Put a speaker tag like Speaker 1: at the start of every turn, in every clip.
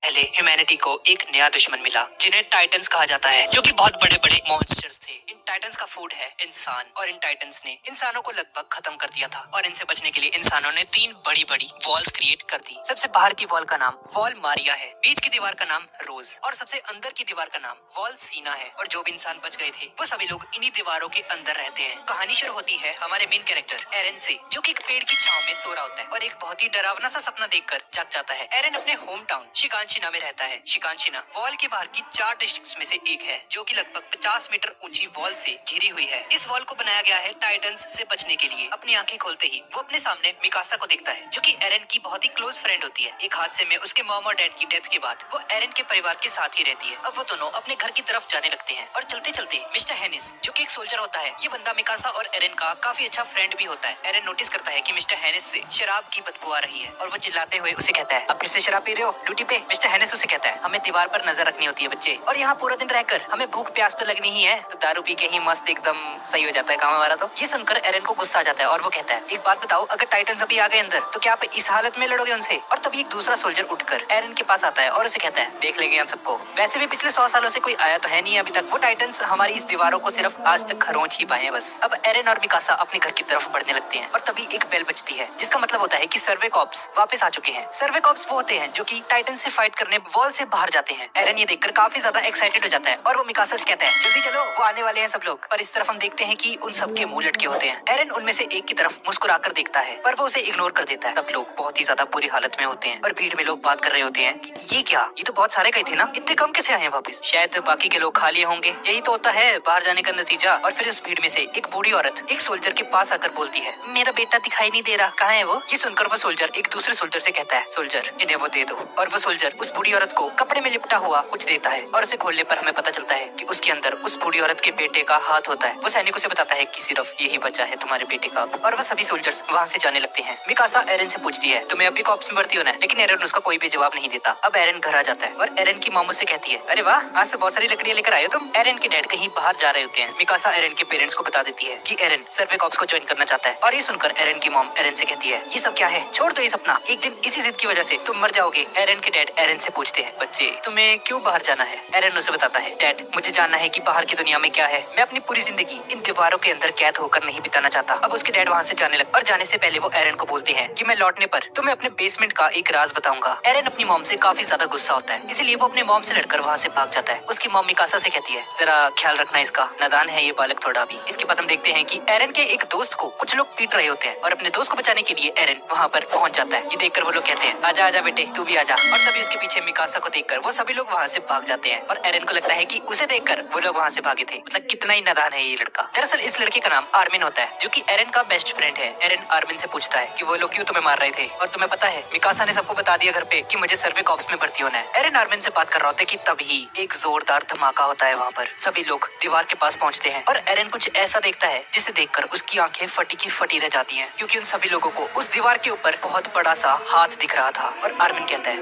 Speaker 1: पहले ह्यूमैनिटी को एक नया दुश्मन मिला जिन्हें टाइटंस कहा जाता है, जो कि बहुत बड़े बड़े मॉन्स्टर्स थे। इन टाइटंस का फूड है इंसान और इन टाइटंस ने इंसानों को लगभग खत्म कर दिया था और इनसे बचने के लिए इंसानों ने तीन बड़ी बड़ी वॉल्स क्रिएट कर दी। सबसे बाहर की वॉल का नाम वॉल मारिया है, बीच की दीवार का नाम रोज और सबसे अंदर की दीवार का नाम वॉल सीना है। और जो भी इंसान बच गए थे वो सभी लोग इन्हीं दीवारों के अंदर रहते हैं। कहानी शुरू होती है हमारे मेन कैरेक्टर एरन से, जो कि एक पेड़ की छांव में सो रहा होता है और एक बहुत ही डरावना सा सपना देखकर जग जाता है। एरन अपने होम टाउन शिकानशिना में रहता है। शिकानशिना वॉल के बाहर की 4 डिस्ट्रिक्ट्स में से एक है, जो कि लगभग 50 मीटर ऊंची वॉल से घिरी हुई है। इस वॉल को बनाया गया है टाइटंस से बचने के लिए। अपनी आंखें खोलते ही वो अपने सामने मिकासा को देखता है, जो कि एरन की बहुत ही क्लोज फ्रेंड होती है। एक हादसे में उसके मॉम और डैड की डेथ के बाद वो एरन के परिवार के साथ ही रहती है। अब वो दोनों अपने घर की तरफ जाने लगते हैं और चलते चलते मिस्टर हेनिस, जो कि एक सोल्जर होता है, ये बंदा मिकासा और एरन का काफी अच्छा फ्रेंड भी होता है। एरन नोटिस करता है कि मिस्टर हेनिस से शराब की बदबू आ रही है और वो चिल्लाते हुए उसे कहता है, अब फिर से शराब पी रहे हो ड्यूटी पे? मिस्टर हेनिस उसे कहता है, हमें दीवार पर नजर रखनी होती है बच्चे, और यहाँ पूरा दिन रहकर हमें भूख प्यास तो लगनी ही है, तो दारू पी के ही मस्त एकदम सही हो जाता है काम हमारा। तो ये सुनकर एरन को गुस्सा आ जाता है और वो कहता है, एक बात बताओ, अगर टाइटंस अभी आ गए अंदर तो क्या आप इस हालत में लड़ोगे उनसे? और तभी एक दूसरा सोल्जर उठकर एरन के पास आता है और उसे कहता है, देख लेंगे हम सबको, वैसे भी पिछले 100 सालों से कोई आया तो है नहीं अभी तक। वो टाइटंस हमारी इस दीवारों को सिर्फ आज तक खरोंच ही पाए हैं बस। अब एरन और मिकासा अपने घर की तरफ बढ़ने लगते हैं और तभी एक बेल बजती है, जिसका मतलब होता है कि सर्वे कॉप्स वापस आ चुके हैं। सर्वे कॉप्स वो होते हैं जो कि टाइटंस से फाइट करने वॉल से बाहर जाते हैं। एरन ये देखकर काफी ज्यादा एक्साइटेड हो जाता है और वो मिकासा से कहता है, जल्दी चलो, वो आने वाले हैं सब लोग। पर इस तरफ हम देखते हैं कि उन सबके मुंह लटके होते हैं। एरन उनमें से एक की तरफ मुस्कुराकर देखता है, पर वो उसे इग्नोर कर देता है। तब लोग बहुत ही ज्यादा बुरी हालत में होते हैं और भीड़ में लोग बात कर रहे होते हैं कि ये क्या, ये तो बहुत सारे गए थे ना, इतने कम कैसे आए हैं वापस? शायद बाकी के लोग खा लिए होंगे, यही तो होता है बाहर जाने का नतीजा। और फिर उस भीड़ में से एक बूढ़ी औरत एक सोल्जर के पास आकर बोलती है, मेरा बेटा दिखाई नहीं दे रहा, कहाँ है वो? ये सुनकर वो सोल्जर एक दूसरे सोल्जर से कहता है, सोल्जर इन्हें वो दे दो। और वो सोल्जर उस बूढ़ी औरत को कपड़े में लिपटा हुआ कुछ देता है और उसे खोलने पर हमें पता चलता है कि उसके अंदर उस बूढ़ी औरत के बेटे का हाथ होता है। वो सैनिकों से बताता है कि सिर्फ यही बचा है तुम्हारे बेटे का। और वह सभी सोल्जर्स वहाँ से जाने लगते हैं। मिकासा एरन से पूछती है, तुम्हें अभी कॉप्स में भर्ती होना है? लेकिन एरन उसका कोई भी जवाब नहीं देता। अब एरन घर आ जाता है और एरन की मॉम उससे कहती है, अरे वाह, आज तो बहुत सारी लकड़ियां लेकर आए हो तुम। एरन के डैड कहीं बाहर जा रहे होते हैं। मिकासा एरन के पेरेंट्स को बता देती है कि एरन सर्वे कॉप्स को ज्वाइन करना चाहता है और ये सुनकर एरन की मॉम एरन से कहती है, ये सब क्या है, छोड़ दो ये सपना, एक दिन इसी जिद की वजह से तुम मर जाओगे। एरन के डैड एरन से पूछते हैं, बच्चे तुम्हें क्यों बाहर जाना है? एरन उसे बताता है, डैड मुझे जानना है कि बाहर की दुनिया में क्या है, मैं अपनी पूरी जिंदगी इन दीवारों के अंदर कैद होकर नहीं बिताना चाहता। अब उसके डैड वहाँ से जाने लगे और जाने से पहले वो एरन को बोलते हैं कि मैं लौटने पर तुम्हें अपने बेसमेंट का एक राज बताऊंगा। एरन अपनी मॉम से काफी ज्यादा गुस्सा होता है, इसलिए वो अपने मॉम से लड़कर वहाँ से भाग जाता है। उसकी मॉम मिकासा से कहती है, जरा ख्याल रखना इसका, नादान है ये बालक थोड़ा भी। इसके बाद हम देखते हैं कि एरन के एक दोस्त को कुछ लोग पीट रहे होते हैं और अपने दोस्त को बचाने के लिए एरन वहाँ पर पहुंच जाता है। ये देखकर वो लोग कहते हैं, आजा आजा बेटे, तू भी आजा। और तभी उसके पीछे मिकासा को देखकर वो सभी लोग वहाँ से भाग जाते हैं और एरन को लगता है कि उसे देखकर वो लोग वहाँ से भागे थे। मतलब कितना ही नादान है ये लड़का। दरअसल इस लड़के का नाम आर्मिन होता है, जो कि एरन का बेस्ट फ्रेंड है। एरन आर्मिन से पूछता है कि वो लोग क्यों तुम्हें मार रहे थे, और तुम्हें पता है मिकासा ने सबको बता दिया घर पे कि मुझे सर्वे कॉप्स में भर्ती होना है। एरन आर्मिन से बात कर रहा होता है कि तभी एक जोरदार धमाका होता है। वहाँ पर सभी लोग दीवार के पास पहुँचते हैं और एरन कुछ ऐसा देखता है जिसे देखकर उसकी आंखें फटी की फटी रह जाती हैं, क्योंकि उन सभी लोगों को उस दीवार के ऊपर बहुत बड़ा सा हाथ दिख रहा था। और आर्मिन कहता है,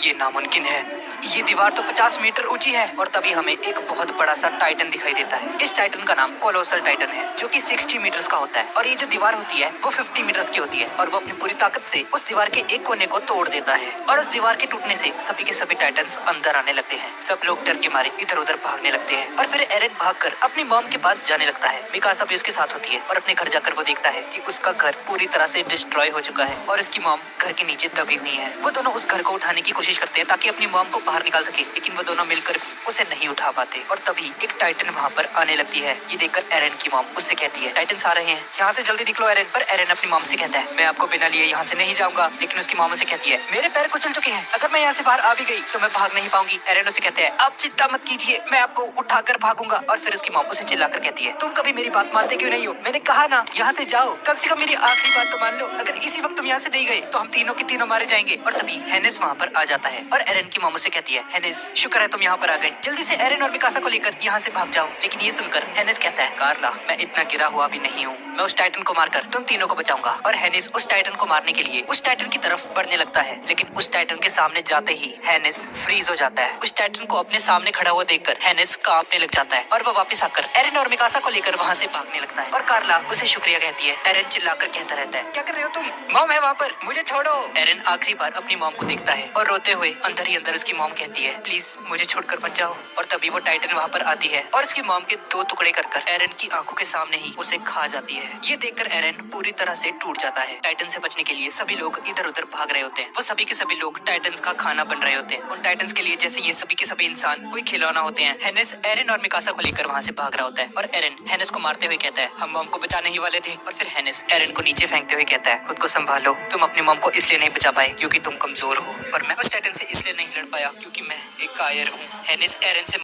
Speaker 1: ये नामुमकिन है, ये दीवार तो 50 मीटर ऊंची है। और तभी हमें एक बहुत बड़ा सा टाइटन दिखाई देता है। इस टाइटन का नाम कोलोसल टाइटन है, जो कि 60 मीटर्स का होता है और ये जो दीवार होती है वो 50 मीटर्स की होती है। और वो अपनी पूरी ताकत से उस दीवार के एक कोने को तोड़ देता है और उस दीवार के टूटने से सभी के सभी टाइटन्स अंदर आने लगते हैं। सब लोग डर के मारे इधर उधर भागने लगते हैं और फिर एरन भागकर अपनी मॉम के पास जाने लगता है। मिकासा भी उसके साथ होती है और अपने घर जाकर वो देखता है कि उसका घर पूरी तरह से डिस्ट्रॉय हो चुका है और उसकी मॉम घर के नीचे दबी हुई है। वो दोनों उस घर को उठाने की कोशिश करते हैं ताकि अपनी मॉम को बाहर निकाल सके, लेकिन वो दोनों मिलकर भी उसे नहीं उठा पाते। और तभी एक टाइटन वहाँ पर आने लगती है। ये देखकर एरन की मॉम उससे कहती है, टाइटन्स आ रहे हैं, यहाँ से जल्दी निकलो एरन। पर एरन अपनी मॉम से कहता है, मैं आपको बिना लिए यहाँ से नहीं जाऊंगा। लेकिन उसकी मॉम से कहती है, मेरे पैर कुचल चुके हैं, अगर मैं यहाँ से बाहर आ भी गई तो मैं भाग नहीं पाऊंगी। एरन उसे कहते हैं, आप चिंता मत कीजिए, मैं आपको उठाकर भागूंगा। और फिर उसकी मॉम उसे चिल्लाकर कहती है, तुम कभी मेरी बात मानते क्यों नहीं हो? मैंने कहा ना यहाँ से जाओ, कम से कम मेरी आखिरी बात तो मान लो, अगर इसी वक्त तुम यहाँ से नहीं गए तो हम तीनों के तीनों मारे जाएंगे। और तभी हेनिस वहाँ पर आ जाता है और एरन की मॉम से कहती है, हेनिस शुक्र है तुम यहाँ पर आ गए, जल्दी से एरन और मिकासा को लेकर यहाँ से भाग जाओ। लेकिन ये सुनकर हेनिस कहता है, कार्ला मैं इतना गिरा हुआ भी नहीं हूँ, मैं उस टाइटन को मारकर तुम तीनों को बचाऊंगा। और हेनिस उस टाइटन को मारने के लिए उस टाइटन की तरफ बढ़ने लगता है, लेकिन उस टाइटन के सामने जाते ही हेनिस फ्रीज हो जाता है। उस टाइटन को अपने सामने खड़ा हुआ देखकर हेनिस कांपने लग जाता है और वह वापस आकर एरन और मिकासा को लेकर वहाँ से भागने लगता है। और कार्ला उसे शुक्रिया कहती है। एरन चिल्लाकर कहता रहता है, क्या कर रहे हो तुम? मॉम है वहाँ पर, मुझे छोड़ो। एरन आखिरी बार अपनी मॉम को देखता है और रोते हुए अंदर ही अंदर उसकी मॉम कहती है, प्लीज मुझे छोड़कर मत जाओ। और तभी वो टाइटन वहाँ पर आती है और उसकी मॉम के 2 टुकड़े कर एरन की आंखों के सामने ही उसे खा जाती है। ये देखकर एरन पूरी तरह से टूट जाता है। टाइटन से बचने के लिए सभी लोग इधर उधर भाग रहे होते हैं। वो सभी के सभी लोग टाइटन्स का खाना बन रहे होते हैं। उन टाइटन्स के लिए जैसे ये सभी के सभी इंसान कोई खिलौना होते हैं। हेनेस एरन और मिकासा को लेकर वहाँ से भाग रहा होता है और एरन हेनेस को मारते हुए कहता है, हम मॉम को बचाने ही वाले थे। और फिर हेनेस एरन को नीचे फेंकते हुए कहता है, खुद को संभालो, तुम अपनी मॉम को इसलिए नहीं बचा पाए क्योंकि तुम कमजोर हो और मैं उस टाइटन से इसलिए नहीं लड़ पाया क्योंकि मैं एक कायर हूँ। हेनेस एरन से